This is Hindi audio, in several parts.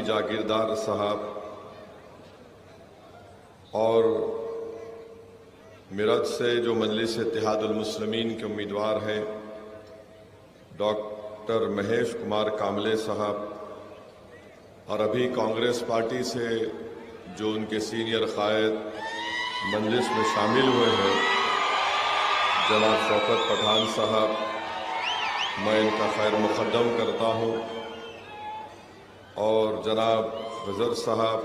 जागीरदार साहब और मेरठ से जो मजलिस इत्तेहादुल मुस्लिमीन के उम्मीदवार हैं डॉक्टर महेश कुमार कामले साहब और अभी कांग्रेस पार्टी से जो उनके सीनियर कायद मजलिस में शामिल हुए हैं जनाब शौकत पठान साहब, मैं इनका खैर मुक़द्दम करता हूँ। और जनाब गज़र साहब,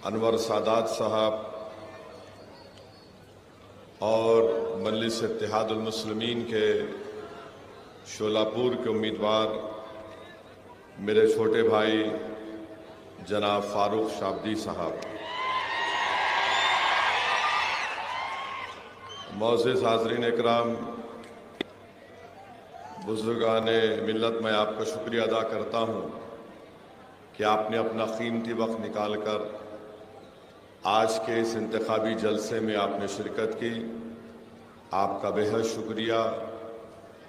अनवर सादात साहब और मजलिस इत्तेहादुल मुस्लिमीन के शोलापुर के उम्मीदवार मेरे छोटे भाई जनाब फारूक शाब्दी साहब। मौज़िज़ हाज़रीन इकराम, बुज़ुर्गाने मिल्लत, मैं आपका शुक्रिया अदा करता हूँ कि आपने अपना कीमती वक्त निकाल कर आज के इस इंतखाबी जलसे में आपने शिरकत की। आपका बेहद शुक्रिया।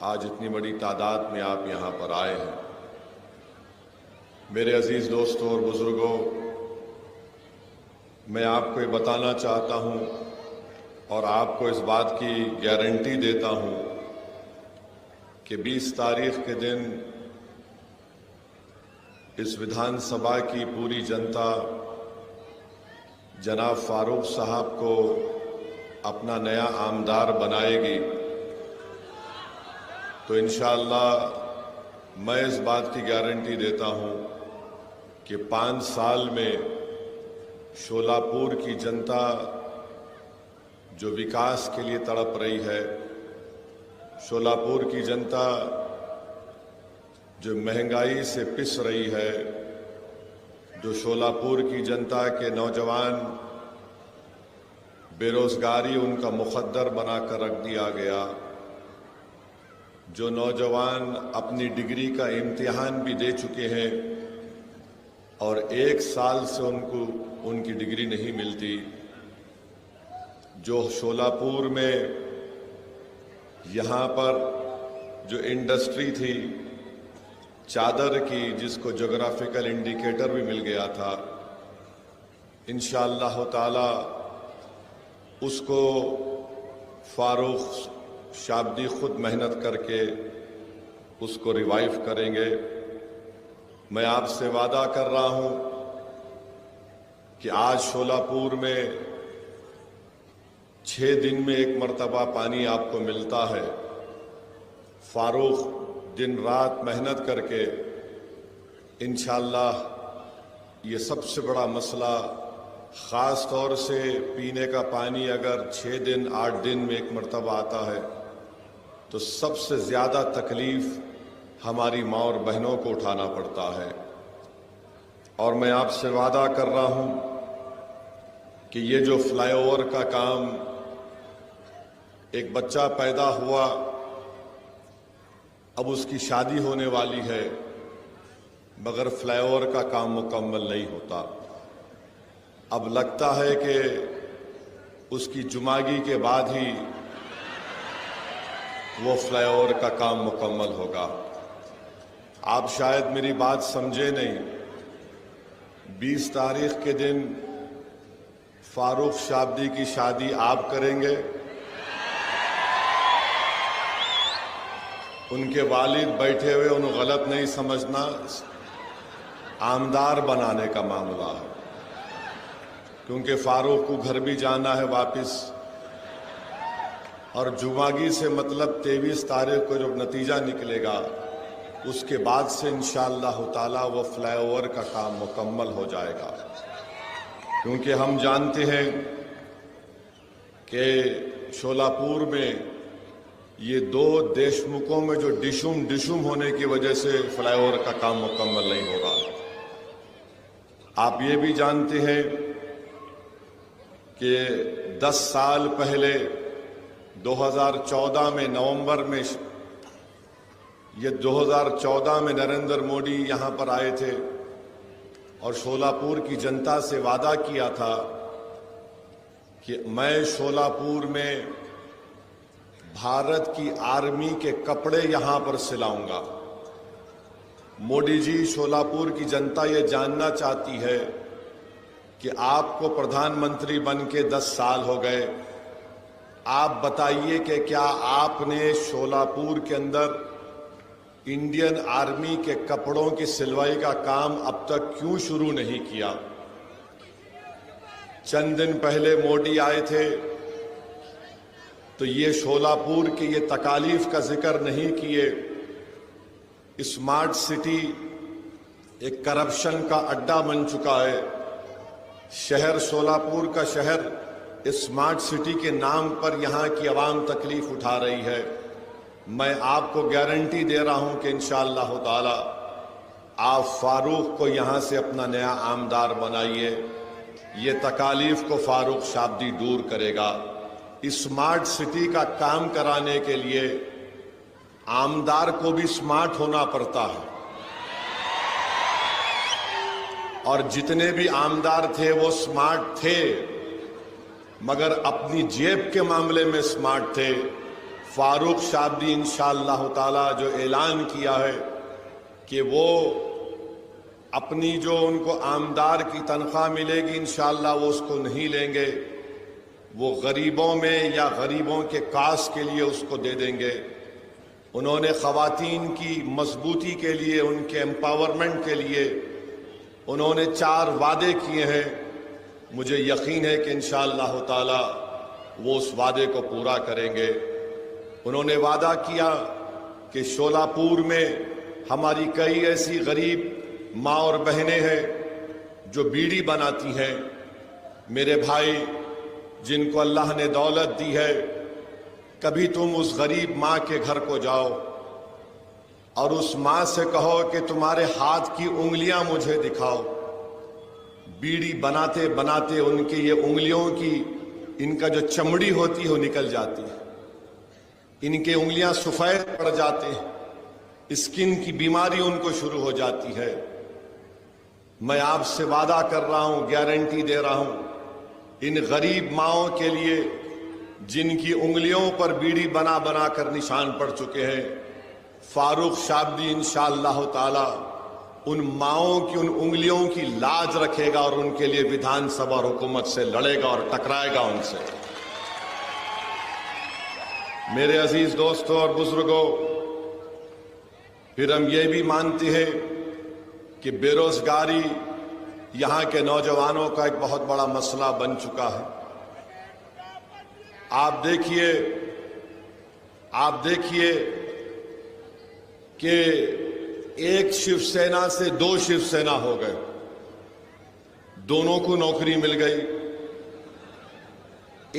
आज इतनी बड़ी तादाद में आप यहाँ पर आए हैं। मेरे अजीज़ दोस्तों और बुज़ुर्गों, मैं आपको ये बताना चाहता हूँ और आपको इस बात की गारंटी देता हूँ कि 20 तारीख के दिन इस विधानसभा की पूरी जनता जनाब फारूक साहब को अपना नया आमदार बनाएगी। तो इंशाअल्लाह मैं इस बात की गारंटी देता हूँ कि 5 साल में शोलापुर की जनता जो विकास के लिए तड़प रही है, शोलापुर की जनता जो महंगाई से पिस रही है, जो शोलापुर की जनता के नौजवान बेरोजगारी उनका मुकद्दर बनाकर रख दिया गया, जो नौजवान अपनी डिग्री का इम्तिहान भी दे चुके हैं और 1 साल से उनकी डिग्री नहीं मिलती, जो शोलापुर में यहाँ पर जो इंडस्ट्री थी चादर की, जिसको ज्योग्राफिकल इंडिकेटर भी मिल गया था, इंशाअल्लाह ताला उसको फारूक शाब्दी खुद मेहनत करके उसको रिवाइव करेंगे। मैं आपसे वादा कर रहा हूँ कि आज शोलापुर में 6 दिन में 1 मरतबा पानी आपको मिलता है। फारूक दिन रात मेहनत करके इंशाअल्लाह ये सबसे बड़ा मसला, ख़ास तौर से पीने का पानी अगर 6 दिन 8 दिन में 1 मरतबा आता है तो सबसे ज़्यादा तकलीफ़ हमारी माँ और बहनों को उठाना पड़ता है। और मैं आपसे वादा कर रहा हूँ कि ये जो फ्लाईओवर का काम, एक बच्चा पैदा हुआ, अब उसकी शादी होने वाली है, मगर फ्लाईओवर का काम मुकम्मल नहीं होता। अब लगता है कि उसकी जुमागी के बाद ही वो फ्लाईओवर का काम मुकम्मल होगा। आप शायद मेरी बात समझे नहीं। 20 तारीख के दिन फारूक शाब्दी की शादी आप करेंगे, उनके वालिद बैठे हुए, उन्हें गलत नहीं समझना, आमदार बनाने का मामला है, क्योंकि फारूक को घर भी जाना है वापस। और जुमागी से मतलब 23 तारीख को जब नतीजा निकलेगा उसके बाद से इंशाअल्लाह ताला वो फ्लाईओवर का काम मुकम्मल हो जाएगा। क्योंकि हम जानते हैं कि शोलापुर में ये 2 देशमुखों में जो डिशुम होने की वजह से फ्लाईओवर का काम मुकम्मल नहीं हो रहा। आप ये भी जानते हैं कि 10 साल पहले 2014 में नवंबर में, ये 2014 में नरेंद्र मोदी यहाँ पर आए थे और शोलापुर की जनता से वादा किया था कि मैं शोलापुर में भारत की आर्मी के कपड़े यहाँ पर सिलाऊंगा। मोदी जी, शोलापुर की जनता ये जानना चाहती है कि आपको प्रधानमंत्री बन के 10 साल हो गए। आप बताइए कि क्या आपने शोलापुर के अंदर इंडियन आर्मी के कपड़ों की सिलवाई का काम अब तक क्यों शुरू नहीं किया? चंद दिन पहले मोदी आए थे तो ये शोलापुर की ये तकालीफ का जिक्र नहीं किए। स्मार्ट सिटी एक करप्शन का अड्डा बन चुका है। शहर शोलापुर का शहर स्मार्ट सिटी के नाम पर यहाँ की आवाम तकलीफ उठा रही है। मैं आपको गारंटी दे रहा हूँ कि इंशाअल्लाह ताला आप फारूक को यहाँ से अपना नया आमदार बनाइए। ये तकालीफ को फारूक शाब्दी दूर करेगा। स्मार्ट सिटी का काम कराने के लिए आमदार को भी स्मार्ट होना पड़ता है, और जितने भी आमदार थे वो स्मार्ट थे, मगर अपनी जेब के मामले में स्मार्ट थे। फारूक शाब्दी इंशाअल्लाह ताला जो ऐलान किया है कि वो अपनी जो उनको आमदार की तनख्वाह मिलेगी इंशाअल्लाह वो उसको नहीं लेंगे, वो गरीबों में या गरीबों के कास के लिए उसको दे देंगे। उन्होंने ख़वातीन की मजबूती के लिए, उनके एम्पावरमेंट के लिए उन्होंने 4 वादे किए हैं। मुझे यकीन है कि इंशाअल्लाह ताला वो उस वादे को पूरा करेंगे। उन्होंने वादा किया कि शोलापुर में हमारी कई ऐसी गरीब माँ और बहनें हैं जो बीड़ी बनाती हैं। मेरे भाई, जिनको अल्लाह ने दौलत दी है, कभी तुम उस गरीब माँ के घर को जाओ और उस माँ से कहो कि तुम्हारे हाथ की उंगलियां मुझे दिखाओ। बीड़ी बनाते बनाते उनकी ये उंगलियों की, इनका जो चमड़ी होती है वो निकल जाती है, इनके उंगलियां सफेद पड़ जाते हैं, स्किन की बीमारी उनको शुरू हो जाती है। मैं आपसे वादा कर रहा हूं, गारंटी दे रहा हूं, इन गरीब माओं के लिए जिनकी उंगलियों पर बीड़ी बना बना कर निशान पड़ चुके हैं, फारूक शाब्दी इंशाअल्लाह ताला उन माओं की उन उंगलियों की लाज रखेगा और उनके लिए विधानसभा और हुकूमत से लड़ेगा और टकराएगा उनसे। मेरे अजीज दोस्तों और बुजुर्गों, फिर हम ये भी मानते हैं कि बेरोजगारी यहां के नौजवानों का एक बहुत बड़ा मसला बन चुका है। आप देखिए कि एक शिवसेना से 2 शिवसेना हो गए, दोनों को नौकरी मिल गई।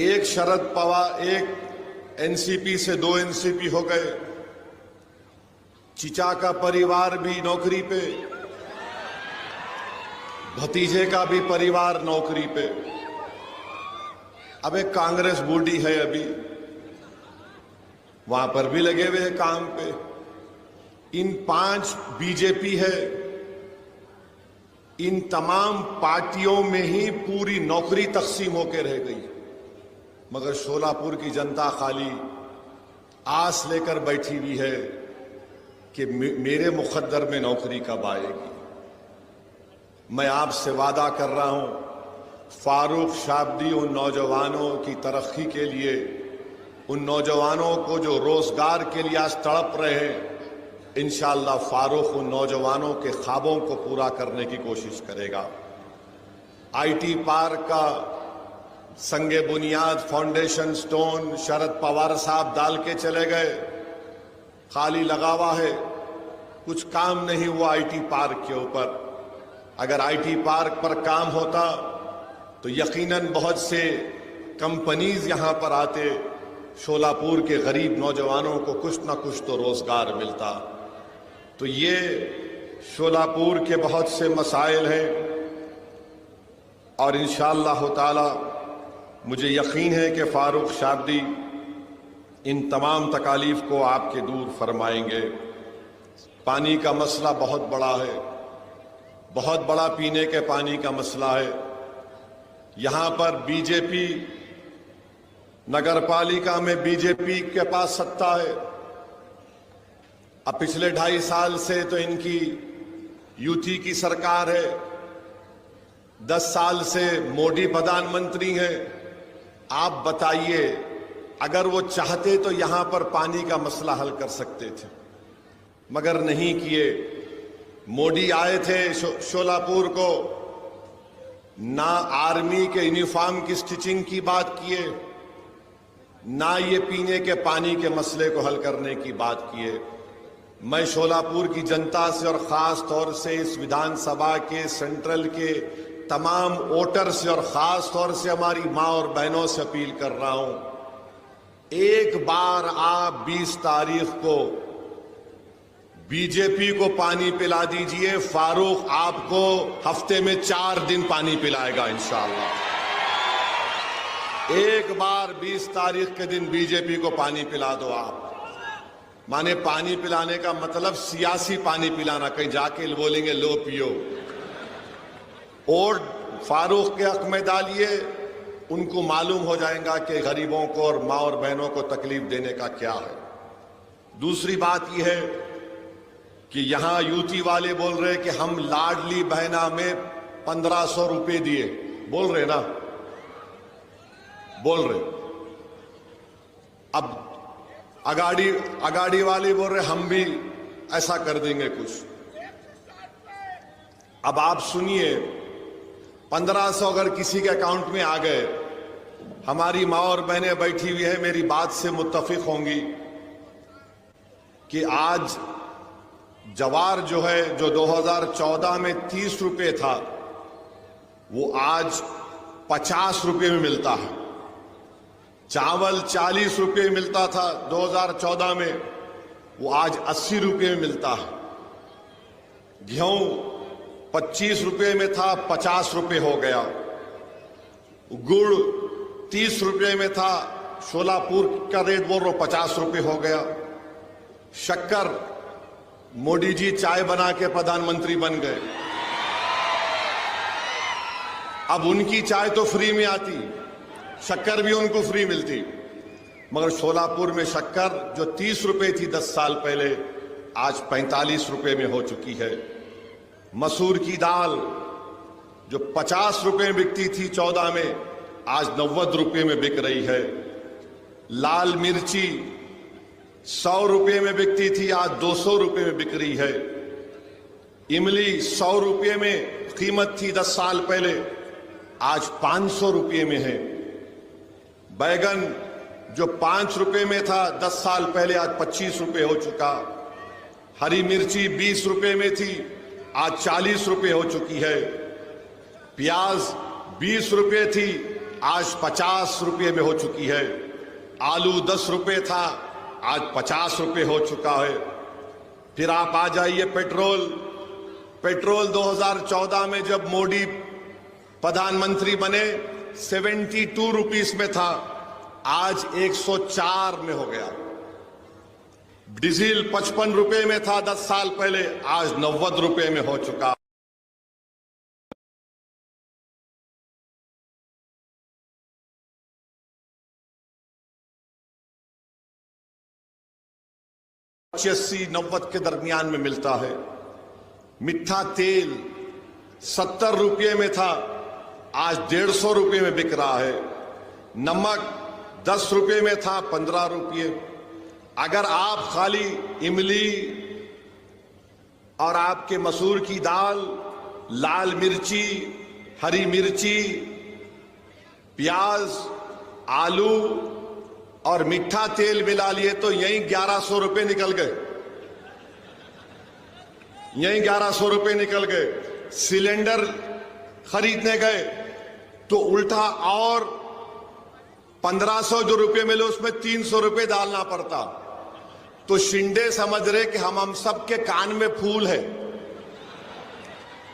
एक शरद पवार, एक एनसीपी से 2 एनसीपी हो गए। चिचा का परिवार भी नौकरी पे, भतीजे का भी परिवार नौकरी पे। अब एक कांग्रेस बूढ़ी है, अभी वहां पर भी लगे हुए हैं काम पे। इन 5 बीजेपी है। इन तमाम पार्टियों में ही पूरी नौकरी तकसीम होकर रह गई, मगर शोलापुर की जनता खाली आस लेकर बैठी हुई है कि मेरे मुकद्दर में नौकरी कब आएगी। मैं आपसे वादा कर रहा हूं, फारूक शाब्दी उन नौजवानों की तरक्की के लिए, उन नौजवानों को जो रोजगार के लिए आज तड़प रहे हैं, इंशाअल्लाह फारूक उन नौजवानों के ख्वाबों को पूरा करने की कोशिश करेगा। आईटी पार्क का संगे बुनियाद, फाउंडेशन स्टोन शरद पवार साहब डाल के चले गए, खाली लगा हुआ है, कुछ काम नहीं हुआ आईटी पार्क के ऊपर। अगर आईटी पार्क पर काम होता तो यकीनन बहुत से कंपनीज यहां पर आते, शोलापुर के गरीब नौजवानों को कुछ ना कुछ तो रोजगार मिलता। तो ये शोलापुर के बहुत से मसाइल हैं और इंशाअल्लाह ताला मुझे यकीन है कि फारूक शाब्दी इन तमाम तकालीफ को आपके दूर फरमाएंगे। पानी का मसला बहुत बड़ा है, बहुत बड़ा पीने के पानी का मसला है। यहां पर बीजेपी, नगर पालिका में बीजेपी के पास सत्ता है। अब पिछले 2.5 साल से तो इनकी यूटी की सरकार है, 10 साल से मोदी प्रधानमंत्री हैं। आप बताइए, अगर वो चाहते तो यहां पर पानी का मसला हल कर सकते थे, मगर नहीं किए। मोदी आए थे शोलापुर को, ना आर्मी के यूनिफॉर्म की स्टिचिंग की बात किए, ना ये पीने के पानी के मसले को हल करने की बात किए। मैं शोलापुर की जनता से और खास तौर से इस विधानसभा के सेंट्रल के तमाम वोटर से और खास तौर से हमारी मां और बहनों से अपील कर रहा हूं, एक बार आप 20 तारीख को बीजेपी को पानी पिला दीजिए। फारूक आपको हफ्ते में 4 दिन पानी पिलाएगा इंशाअल्लाह। एक बार 20 तारीख के दिन बीजेपी को पानी पिला दो आप। माने पानी पिलाने का मतलब सियासी पानी पिलाना, कहीं जाके बोलेंगे लो पियो। और फारूक के हक में डालिए, उनको मालूम हो जाएगा कि गरीबों को और मां और बहनों को तकलीफ देने का क्या है। दूसरी बात यह है कि यहां यूटी वाले बोल रहे कि हम लाडली बहना में 1500 रुपए दिए, बोल रहे ना, बोल रहे। अब अगाड़ी वाले बोल रहे हम भी ऐसा कर देंगे कुछ। अब आप सुनिए, 1500 अगर किसी के अकाउंट में आ गए, हमारी मां और बहनें बैठी हुई है, मेरी बात से मुत्तफिक होंगी कि आज जवार जो है, जो 2014 में 30 रुपए था, वो आज 50 रुपए में मिलता है। चावल 40 रुपए मिलता था 2014 में, वो आज 80 रुपए में मिलता है। गेहूं 25 रुपए में था, 50 रुपए हो गया। गुड़ 30 रुपए में था, शोलापुर का रेट बोल रहा 50 रुपए हो गया। शक्कर, मोदी जी चाय बना के प्रधानमंत्री बन गए, अब उनकी चाय तो फ्री में आती, शक्कर भी उनको फ्री मिलती। मगर शोलापुर में शक्कर जो 30 रुपए थी 10 साल पहले, आज 45 रुपए में हो चुकी है। मसूर की दाल जो 50 रुपए में बिकती थी 14 में, आज 90 रुपए में बिक रही है। लाल मिर्ची 100 रुपए में बिकती थी, आज 200 रुपए में बिक रही है। इमली 100 रुपए में कीमत थी 10 साल पहले, आज 500 रुपए में है। बैगन जो 5 रुपए में था 10 साल पहले, आज 25 रुपए हो चुका। हरी मिर्ची 20 रुपए में थी, आज 40 रुपए हो चुकी है। प्याज 20 रुपए थी, आज 50 रुपए में हो चुकी है। आलू 10 रुपए था, आज 50 रुपए हो चुका है। फिर आप आ जाइए पेट्रोल 2014 में जब मोदी प्रधानमंत्री बने 72 रुपीस में था, आज 104 में हो गया। डीजल 55 रुपए में था 10 साल पहले, आज 90 रुपए में हो चुका। 80-90 के दरमियान में मिलता है। मीठा तेल 70 रुपये में था, आज 150 रुपये में बिक रहा है। नमक 10 रुपये में था, 15 रुपये। अगर आप खाली इमली और आपके मसूर की दाल, लाल मिर्ची, हरी मिर्ची, प्याज, आलू और मीठा तेल मिला लिए तो यही 1100 रुपये निकल गए, यही 1100 रुपये निकल गए। सिलेंडर खरीदने गए तो उल्टा और 1500 जो रुपये मिले उसमें 300 रुपये डालना पड़ता। तो शिंदे समझ रहे कि हम सबके कान में फूल है।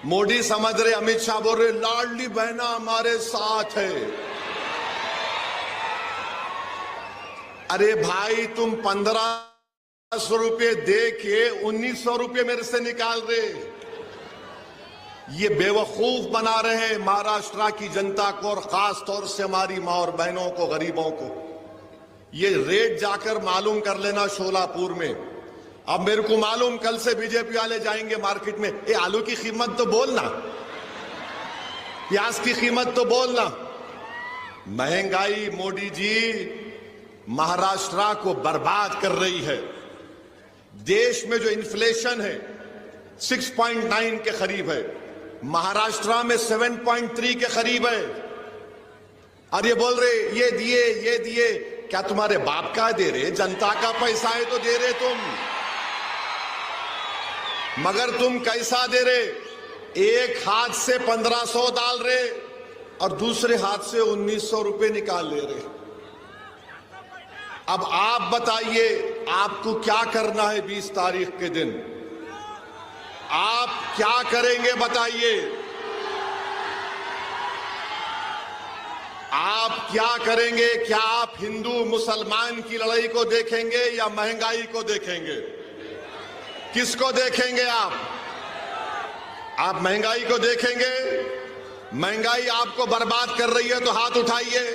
मोदी समझ रहे, अमित शाह बोल रहे लाडली बहना हमारे साथ है। अरे भाई, तुम 1500 रुपये दे के 1900 रुपये मेरे से निकाल रहे। ये बेवकूफ बना रहे हैं महाराष्ट्र की जनता को और खास तौर से हमारी मां और बहनों को, गरीबों को। ये रेट जाकर मालूम कर लेना शोलापुर में अब मेरे को मालूम कल से बीजेपी वाले जाएंगे मार्केट में, ये आलू की कीमत तो बोलना, प्याज की कीमत तो बोलना। महंगाई मोदी जी महाराष्ट्र को बर्बाद कर रही है। देश में जो इन्फ्लेशन है 6.9 के करीब है, महाराष्ट्र में 7.3 के करीब है। और ये बोल रहे ये दिए, क्या तुम्हारे बाप का दे रहे? जनता का पैसा है तो दे रहे तुम, मगर तुम कैसा दे रहे? एक हाथ से 1500 डाल रहे और दूसरे हाथ से 1900 रुपए निकाल ले रहे। अब आप बताइए आपको क्या करना है 20 तारीख के दिन? आप क्या करेंगे बताइए? आप क्या करेंगे? क्या आप हिंदू मुसलमान की लड़ाई को देखेंगे या महंगाई को देखेंगे? किसको देखेंगे आप? आप महंगाई को देखेंगे? महंगाई आपको बर्बाद कर रही है तो हाथ उठाइए।